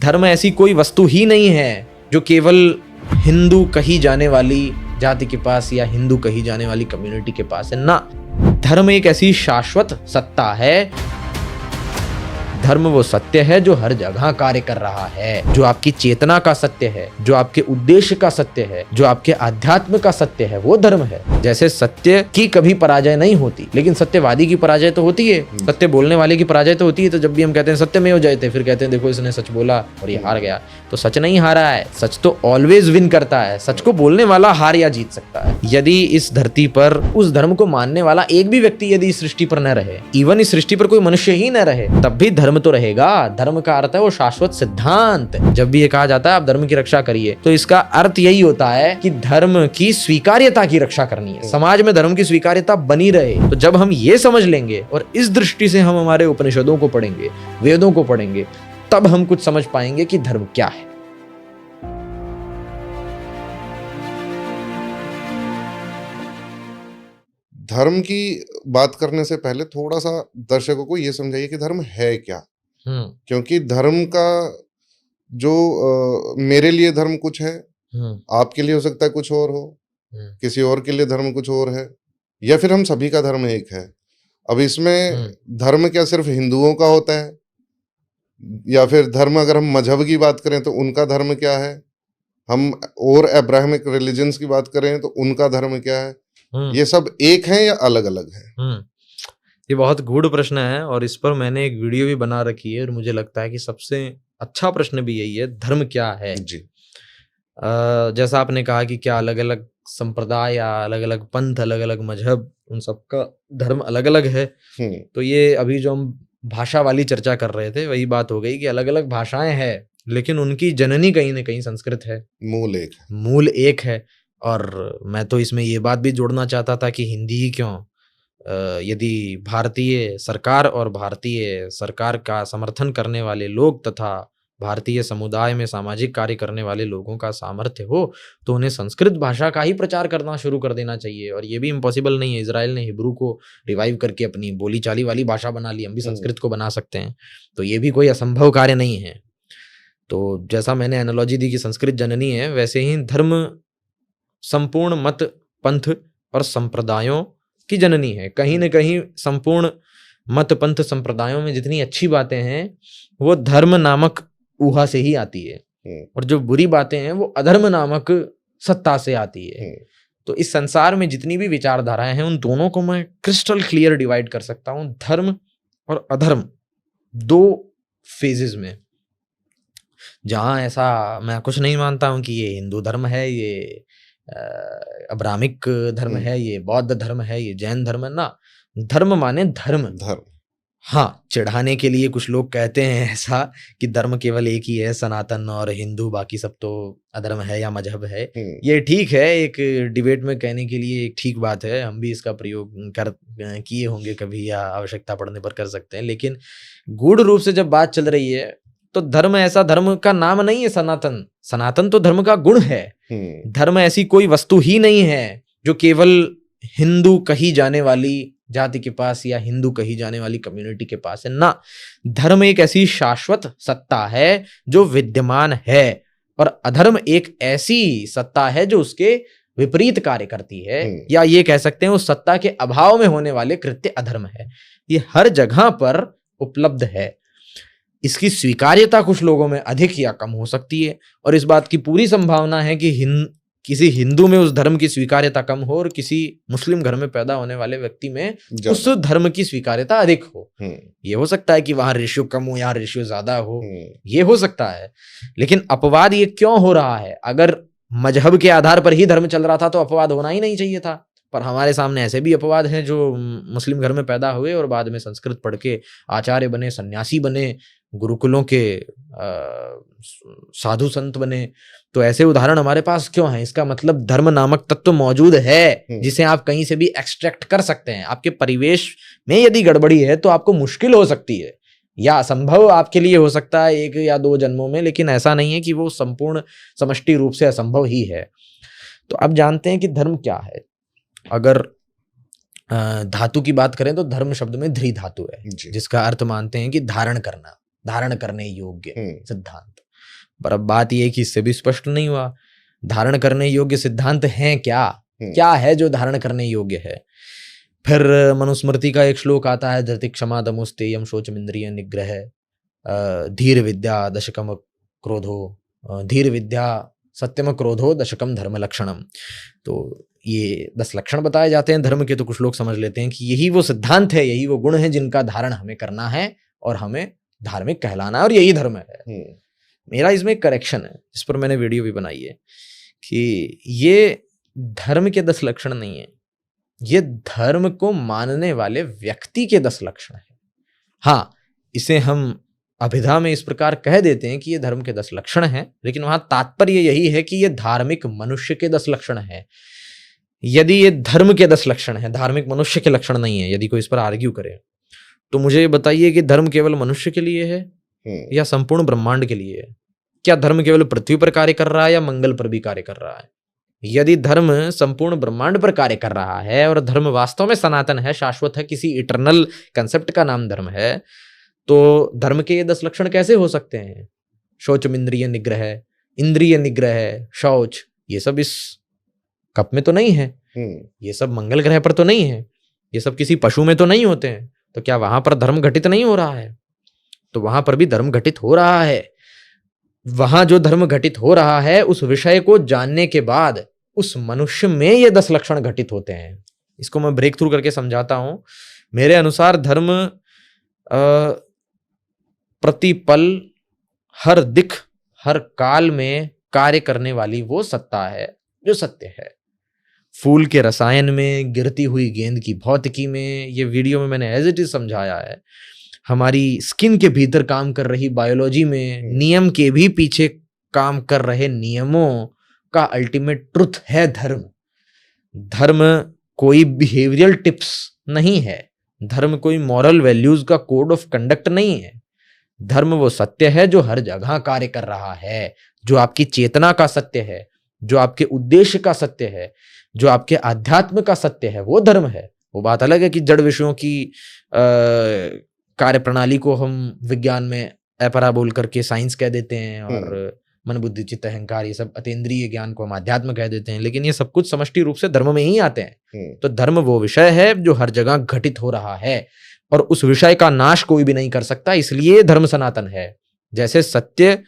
धर्म ऐसी कोई वस्तु ही नहीं है जो केवल हिंदू कही जाने वाली जाति के पास या हिंदू कही जाने वाली कम्युनिटी के पास है ना। धर्म एक ऐसी शाश्वत सत्ता है। धर्म वो सत्य है जो हर जगह कार्य कर रहा है, जो आपकी चेतना का सत्य है, जो आपके उद्देश्य का सत्य है, जो आपके अध्यात्म का सत्य है, वो धर्म है। जैसे सत्य की कभी पराजय नहीं होती, लेकिन सत्यवादी की पराजय तो होती है, सत्य बोलने वाले की पराजय तो होती है। तो जब भी हम कहते हैं सत्य में हो जाते, फिर कहते हैं देखो इसने सच बोला और ये हार गया, तो सच नहीं हारा है। सच तो ऑलवेज विन करता है। सच को बोलने वाला हार या जीत सकता है। यदि इस धरती पर उस धर्म को मानने वाला एक भी व्यक्ति यदि इस सृष्टि पर न रहे, इवन इस सृष्टि पर कोई मनुष्य ही न रहे, तब भी धर्म तो रहेगा। धर्म का अर्थ है वो शाश्वत सिद्धांत। जब भी ये कहा जाता है आप धर्म की रक्षा करिए, तो इसका अर्थ यही होता है कि धर्म की स्वीकार्यता की रक्षा करनी है, समाज में धर्म की स्वीकार्यता बनी रहे। तो जब हम ये समझ लेंगे और इस दृष्टि से हम हमारे उपनिषदों को पढ़ेंगे, वेदों को पढ़ेंगे, तब हम कुछ समझ पाएंगे कि धर्म क्या है। धर्म की बात करने से पहले थोड़ा सा दर्शकों को ये समझाइए कि धर्म है क्या। क्योंकि धर्म का जो मेरे लिए धर्म कुछ है, आपके लिए हो सकता है कुछ और हो, किसी और के लिए धर्म कुछ और है, या फिर हम सभी का धर्म एक है। अब इसमें धर्म क्या सिर्फ हिंदुओं का होता है, या फिर धर्म अगर हम मजहब की बात करें तो उनका धर्म क्या है, हम और अब्राहमिक रिलीजन्स की बात करें तो उनका धर्म क्या है, ये सब एक हैं या अलग अलग हैं? ये बहुत गूढ़ प्रश्न है और इस पर मैंने एक वीडियो भी बना रखी है और मुझे लगता है कि सबसे अच्छा प्रश्न भी यही है, धर्म क्या है जी। जैसा आपने कहा कि क्या अलग अलग संप्रदाय या अलग अलग पंथ, अलग अलग मजहब, उन सबका धर्म अलग अलग है। तो ये अभी जो हम भाषा वाली चर्चा कर रहे थे वही बात हो गई कि अलग अलग भाषाएं हैं, लेकिन उनकी जननी कहीं ना कहीं संस्कृत है, मूल एक है। और मैं तो इसमें ये बात भी जोड़ना चाहता था कि हिंदी ही क्यों, यदि भारतीय सरकार और भारतीय सरकार का समर्थन करने वाले लोग तथा भारतीय समुदाय में सामाजिक कार्य करने वाले लोगों का सामर्थ्य हो तो उन्हें संस्कृत भाषा का ही प्रचार करना शुरू कर देना चाहिए। और ये भी इम्पॉसिबल नहीं है। इजराइल ने हिब्रू को रिवाइव करके अपनी बोली चाली वाली भाषा बना ली, हम भी संस्कृत को बना सकते हैं। तो ये भी कोई असंभव कार्य नहीं है। तो जैसा मैंने एनालॉजी दी कि संस्कृत जननी है, वैसे ही धर्म संपूर्ण मत, पंथ और संप्रदायों की जननी है। कहीं न कहीं संपूर्ण मत, पंथ, संप्रदायों में जितनी अच्छी बातें हैं वो धर्म नामक ऊहा से ही आती है, और जो बुरी बातें हैं वो अधर्म नामक सत्ता से आती है। तो इस संसार में जितनी भी विचारधाराएं हैं उन दोनों को मैं क्रिस्टल क्लियर डिवाइड कर सकता हूं, धर्म और अधर्म, दो फेजेस में। जहां ऐसा मैं कुछ नहीं मानता हूं कि ये हिंदू धर्म है, ये अब्राहमिक धर्म है, ये बौद्ध धर्म है, ये जैन धर्म है, ना। धर्म माने धर्म। हाँ, चिढ़ाने के लिए कुछ लोग कहते हैं ऐसा कि धर्म केवल एक ही है, सनातन और हिंदू, बाकी सब तो अधर्म है या मजहब है। ये ठीक है, एक डिबेट में कहने के लिए एक ठीक बात है, हम भी इसका प्रयोग किए होंगे कभी या आवश्यकता पड़ने पर कर सकते हैं। लेकिन गूढ़ रूप से जब बात चल रही है तो धर्म ऐसा, धर्म का नाम नहीं है सनातन। सनातन तो धर्म का गुण है। धर्म ऐसी कोई वस्तु ही नहीं है जो केवल हिंदू कही जाने वाली जाति के पास या हिंदू कही जाने वाली कम्युनिटी के पास है, ना। धर्म एक ऐसी शाश्वत सत्ता है जो विद्यमान है, और अधर्म एक ऐसी सत्ता है जो उसके विपरीत कार्य करती है, या ये कह सकते हैं उस सत्ता के अभाव में होने वाले कृत्य अधर्म है। ये हर जगह पर उपलब्ध है। इसकी स्वीकार्यता कुछ लोगों में अधिक या कम हो सकती है, और इस बात की पूरी संभावना है कि किसी हिंदू में उस धर्म की स्वीकार्यता कम हो और किसी मुस्लिम घर में पैदा होने वाले व्यक्ति में उस धर्म की स्वीकार्यता अधिक हो। ये हो सकता है कि वहां रेशियो कम हो, यहाँ रेशियो ज्यादा हो, ये हो सकता है। लेकिन अपवाद ये क्यों हो रहा है? अगर मजहब के आधार पर ही धर्म चल रहा था तो अपवाद होना ही नहीं चाहिए था। पर हमारे सामने ऐसे भी अपवाद हैं जो मुस्लिम घर में पैदा हुए और बाद में संस्कृत पढ़ के आचार्य बने, सन्यासी बने, गुरुकुलों के साधु संत बने। तो ऐसे उदाहरण हमारे पास क्यों हैं? इसका मतलब धर्म नामक तत्व मौजूद है जिसे आप कहीं से भी एक्सट्रैक्ट कर सकते हैं। आपके परिवेश में यदि गड़बड़ी है तो आपको मुश्किल हो सकती है या असंभव आपके लिए हो सकता है 1 या 2 जन्मों में, लेकिन ऐसा नहीं है कि वो संपूर्ण समष्टि रूप से असंभव ही है। तो अब जानते हैं कि धर्म क्या है। अगर धातु की बात करें तो धर्म शब्द में ध्री धातु है, जिसका अर्थ मानते हैं कि धारण करना, धारण करने योग्य सिद्धांत। पर अब बात यह है कि इससे भी स्पष्ट नहीं हुआ धारण करने योग्य सिद्धांत हैं क्या, क्या है जो धारण करने योग्य है। फिर मनुस्मृति का एक श्लोक आता है, धृति क्षमा दमुस्तेयम शोचमिंद्रिय निग्रह धीर विद्या दशकम क्रोधो धीर विद्या सत्यम क्रोधो दशकम धर्म लक्षणम। तो ये 10 लक्षण बताए जाते हैं धर्म के। तो कुछ लोग समझ लेते हैं कि यही वो सिद्धांत है, यही वो गुण है जिनका धारण हमें करना है और हमें धार्मिक कहलाना है और यही धर्म है। मेरा इसमें एक करेक्शन है, जिस पर मैंने वीडियो भी बनाई है, कि ये धर्म के 10 लक्षण नहीं है, ये धर्म को मानने वाले व्यक्ति के 10 लक्षण है। हाँ, इसे हम अभिधा में इस प्रकार कह देते हैं कि ये धर्म के 10 लक्षण हैं, लेकिन वहां तात्पर्य यही है कि ये धार्मिक मनुष्य के 10 लक्षण हैं। यदि ये धर्म के 10 लक्षण हैं, धार्मिक मनुष्य के लक्षण नहीं है, यदि कोई इस पर आर्ग्यू करे, तो मुझे बताइए कि धर्म केवल मनुष्य के लिए है या संपूर्ण ब्रह्मांड के लिए है? क्या धर्म केवल पृथ्वी पर कार्य कर रहा है या मंगल पर भी कार्य कर रहा है? यदि धर्म संपूर्ण ब्रह्मांड पर कार्य कर रहा है और धर्म वास्तव में सनातन है, शाश्वत है, किसी इटर्नल कंसेप्ट का नाम धर्म है, तो धर्म के ये 10 लक्षण कैसे हो सकते हैं? शौचम इंद्रिय निग्रह, इंद्रिय निग्रह, शौच, ये सब इस कप में तो नहीं है, ये सब मंगल ग्रह पर तो नहीं है, ये सब किसी पशु में तो नहीं होते हैं। तो क्या वहां पर धर्म घटित नहीं हो रहा है? तो वहां पर भी धर्म घटित हो रहा है। वहां जो धर्म घटित हो रहा है, उस विषय को जानने के बाद उस मनुष्य में ये 10 लक्षण घटित होते हैं। इसको मैं ब्रेक थ्रू करके समझाता हूं। मेरे अनुसार धर्म प्रतिपल, हर दिख, हर काल में कार्य करने वाली वो सत्ता है जो सत्य है। फूल के रसायन में, गिरती हुई गेंद की भौतिकी में, ये वीडियो में मैंने एज इट इज समझाया है। हमारी स्किन के भीतर काम कर रही बायोलॉजी में, नियम के भी पीछे काम कर रहे नियमों का अल्टीमेट ट्रुथ है धर्म। धर्म कोई बिहेवियरल टिप्स नहीं है, धर्म कोई मॉरल वैल्यूज का कोड ऑफ कंडक्ट नहीं है। धर्म वो सत्य है जो हर जगह कार्य कर रहा है, जो आपकी चेतना का सत्य है, जो आपके उद्देश्य का सत्य है, जो आपके आध्यात्म का सत्य है, वो धर्म है। वो बात अलग है कि जड़ विषयों की कार्य प्रणाली को हम विज्ञान में अपरा बोल करके साइंस कह देते हैं, और मन बुद्धि चित्त अहंकार, ये सब अतीन्द्रिय ज्ञान को हम आध्यात्म कह देते हैं, लेकिन ये सब कुछ समष्टि रूप से धर्म में ही आते हैं। तो धर्म वो विषय है जो हर जगह घटित हो रहा है, और उस विषय का नाश कोई भी नहीं कर सकता, इसलिए धर्म सनातन है। जैसे सत्य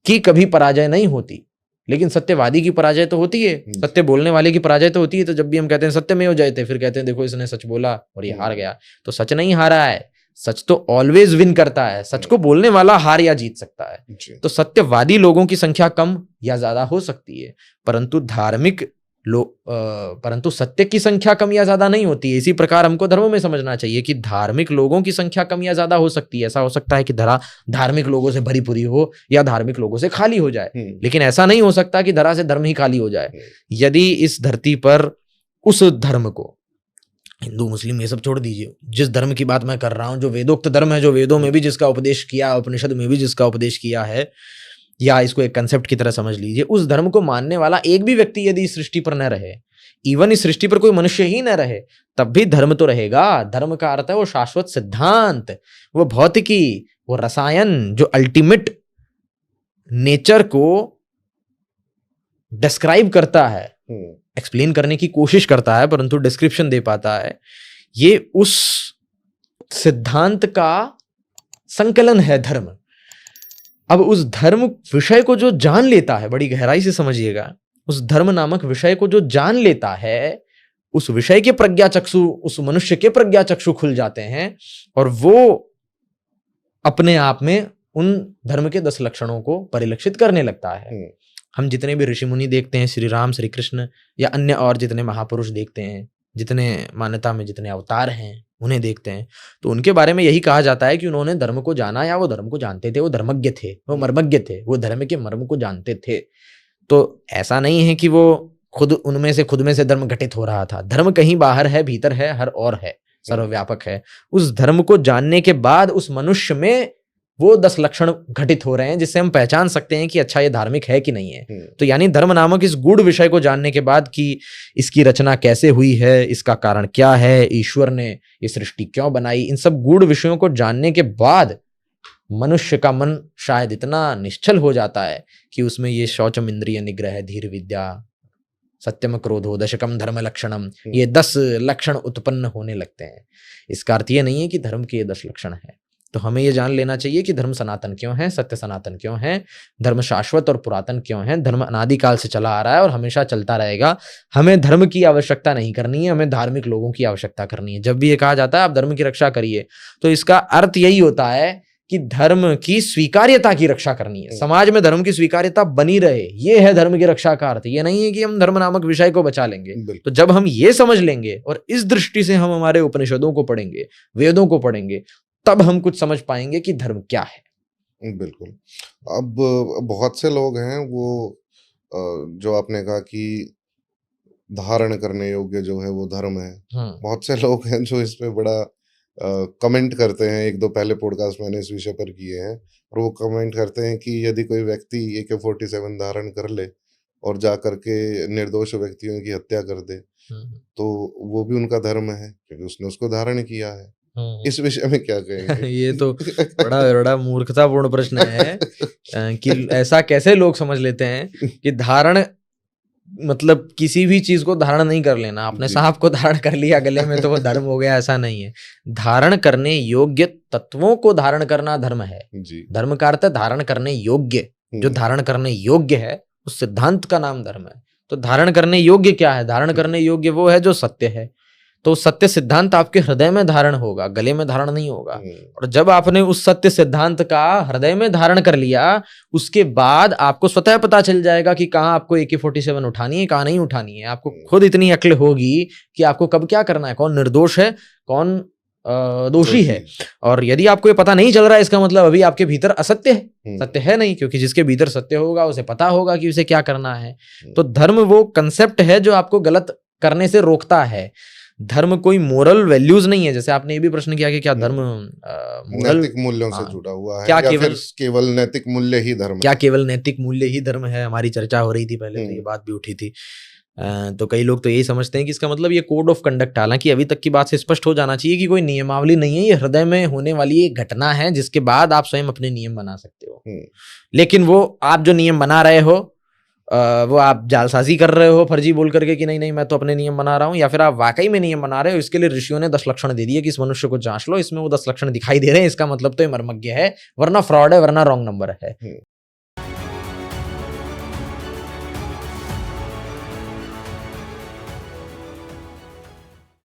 की कभी पराजय नहीं होती, लेकिन सत्यवादी की पराजय तो होती है, सत्य बोलने वाले की पराजय तो होती है। तो जब भी हम कहते हैं सत्य में हो जाते, फिर कहते हैं देखो इसने सच बोला और ये हार गया, तो सच नहीं हारा है, सच तो ऑलवेज विन करता है। सच को बोलने वाला हार या जीत सकता है। तो सत्यवादी लोगों की संख्या कम या ज्यादा हो सकती है, परंतु धार्मिक परंतु सत्य की संख्या कम या ज्यादा नहीं होती है। इसी प्रकार हमको धर्म में समझना चाहिए कि धार्मिक लोगों की संख्या कम या ज्यादा हो सकती है। ऐसा हो सकता है कि धरा धार्मिक लोगों से भरी पूरी हो या धार्मिक लोगों से खाली हो जाए, लेकिन ऐसा नहीं हो सकता कि धरा से धर्म ही खाली हो जाए। यदि इस धरती पर उस धर्म को, हिंदू मुस्लिम ये सब छोड़ दीजिए, जिस धर्म की बात मैं कर रहा हूं, जो वेदोक्त धर्म है, जो वेदों में भी जिसका उपदेश किया, उपनिषद में भी जिसका उपदेश किया है, या इसको एक कंसेप्ट की तरह समझ लीजिए, उस धर्म को मानने वाला एक भी व्यक्ति यदि इस सृष्टि पर न रहे, इवन इस सृष्टि पर कोई मनुष्य ही न रहे, तब भी धर्म तो रहेगा। धर्म का अर्थ है वो शाश्वत सिद्धांत, वो भौतिकी, वो रसायन जो अल्टीमेट नेचर को डिस्क्राइब करता है, एक्सप्लेन करने की कोशिश करता है, परंतु डिस्क्रिप्शन दे पाता है। ये उस सिद्धांत का संकलन है धर्म। अब उस धर्म विषय को जो जान लेता है, बड़ी गहराई से समझिएगा, उस धर्म नामक विषय को जो जान लेता है, उस विषय के प्रज्ञा चक्षु, उस मनुष्य के प्रज्ञा चक्षु खुल जाते हैं, और वो अपने आप में उन धर्म के 10 लक्षणों को परिलक्षित करने लगता है। हम जितने भी ऋषि मुनि देखते हैं, श्री राम, श्री कृष्ण या अन्य और जितने महापुरुष देखते हैं, जितने मान्यता में जितने अवतार हैं, उन्हें देखते हैं, तो उनके बारे में यही कहा जाता है कि उन्होंने धर्म को जाना, या वो धर्म को जानते थे, वो धर्मज्ञ थे, वो मर्मज्ञ थे, वो धर्म के मर्म को जानते थे। तो ऐसा नहीं है कि वो खुद उनमें से खुद में से धर्म घटित हो रहा था। धर्म कहीं बाहर है, भीतर है, हर और है, सर्वव्यापक है। उस धर्म को जानने के बाद उस मनुष्य में वो 10 लक्षण घटित हो रहे हैं, जिससे हम पहचान सकते हैं कि अच्छा ये धार्मिक है कि नहीं है। तो यानी धर्म नामक इस गूढ़ विषय को जानने के बाद कि इसकी रचना कैसे हुई है, इसका कारण क्या है, ईश्वर ने ये सृष्टि क्यों बनाई, इन सब गूढ़ विषयों को जानने के बाद मनुष्य का मन शायद इतना निश्चल हो जाता है कि उसमें ये शौचम इंद्रिय निग्रह, धीर विद्या, सत्यम क्रोधो, दशकम धर्म लक्षणम, ये 10 लक्षण उत्पन्न होने लगते हैं। इसका अर्थ ये नहीं है कि धर्म के ये 10 लक्षण है। तो हमें ये जान लेना चाहिए कि धर्म सनातन क्यों है, सत्य सनातन क्यों है, धर्म शाश्वत और पुरातन क्यों है। धर्म अनादिकाल से चला आ रहा है और हमेशा चलता रहेगा। हमें धर्म की आवश्यकता नहीं करनी है, हमें धार्मिक लोगों की आवश्यकता करनी है। जब भी ये कहा जाता है आप धर्म की रक्षा करिए, तो इसका अर्थ यही होता है कि धर्म की स्वीकार्यता की रक्षा करनी है, समाज में धर्म की स्वीकार्यता बनी रहे, ये है धर्म की रक्षा का अर्थ। ये नहीं है कि हम धर्म नामक विषय को बचा लेंगे। तो जब हम ये समझ लेंगे और इस दृष्टि से हम हमारे उपनिषदों को पढ़ेंगे, वेदों को पढ़ेंगे, तब हम कुछ समझ पाएंगे कि धर्म क्या है। बिल्कुल। अब बहुत से लोग हैं वो जो आपने कहा कि धारण करने योग्य जो है वो धर्म है। बहुत से लोग हैं जो इस पे बड़ा कमेंट करते हैं। 1-2 पहले पॉडकास्ट मैंने इस विषय पर किए हैं और वो कमेंट करते हैं कि यदि कोई व्यक्ति AK-47 धारण कर ले और जा करके निर्दोष व्यक्तियों की हत्या कर दे तो वो भी उनका धर्म है क्योंकि उसने उसको धारण किया है। इस विषय में क्या कहेंगे? ये तो बड़ा मूर्खतापूर्ण प्रश्न है कि ऐसा कैसे लोग समझ लेते हैं कि धारण मतलब किसी भी चीज को धारण नहीं कर लेना। आपने सांप को धारण कर लिया गले में तो वो धर्म हो गया, ऐसा नहीं है। धारण करने योग्य तत्वों को धारण करना धर्म है। धर्म का अर्थ है धारण करने योग्य। जो धारण करने योग्य है उस सिद्धांत का नाम धर्म है। तो धारण करने योग्य क्या है? धारण करने योग्य वो है जो सत्य है। तो सत्य सिद्धांत आपके हृदय में धारण होगा, गले में धारण नहीं होगा। और जब आपने उस सत्य सिद्धांत का हृदय में धारण कर लिया, उसके बाद आपको स्वतः पता चल जाएगा कि कहाँ आपको AK-47 उठानी है, कहाँ नहीं उठानी है। आपको खुद इतनी अक्ल होगी कि आपको कब क्या करना है, कौन निर्दोष है, कौन दोषी है। और यदि आपको ये पता नहीं चल रहा है, इसका मतलब अभी आपके भीतर असत्य है, सत्य है नहीं। क्योंकि जिसके भीतर सत्य होगा उसे पता होगा कि उसे क्या करना है। तो धर्म वो कंसेप्ट है जो आपको गलत करने से रोकता है। धर्म कोई मोरल वैल्यूज नहीं है। जैसे आपने ये भी प्रश्न किया कि क्या धर्म नैतिक मूल्यों से जुड़ा हुआ है, क्या केवल नैतिक मूल्य ही धर्म, क्या केवल नैतिक मूल्य ही धर्म है? हमारी चर्चा हो रही थी पहले, तो ये बात भी उठी थी। तो कई लोग तो यही समझते हैं कि इसका मतलब ये कोड ऑफ कंडक्ट। हालांकि अभी तक की बात से स्पष्ट हो जाना चाहिए कि कोई नियमावली नहीं है, ये हृदय में होने वाली एक घटना है जिसके बाद आप स्वयं अपने नियम बना सकते हो। लेकिन वो आप जो नियम बना रहे हो वो आप जालसाजी कर रहे हो फर्जी बोल करके कि नहीं नहीं मैं तो अपने नियम बना रहा हूं, या फिर आप वाकई में नियम बना रहे हो। इसके लिए ऋषियों ने 10 लक्षण दे दिए कि इस मनुष्य को जांच लो, इसमें वो 10 लक्षण दिखाई दे रहे हैं, इसका मतलब तो ये मर्मज्ञ है, वरना फ्रॉड है, वरना रॉन्ग नंबर है।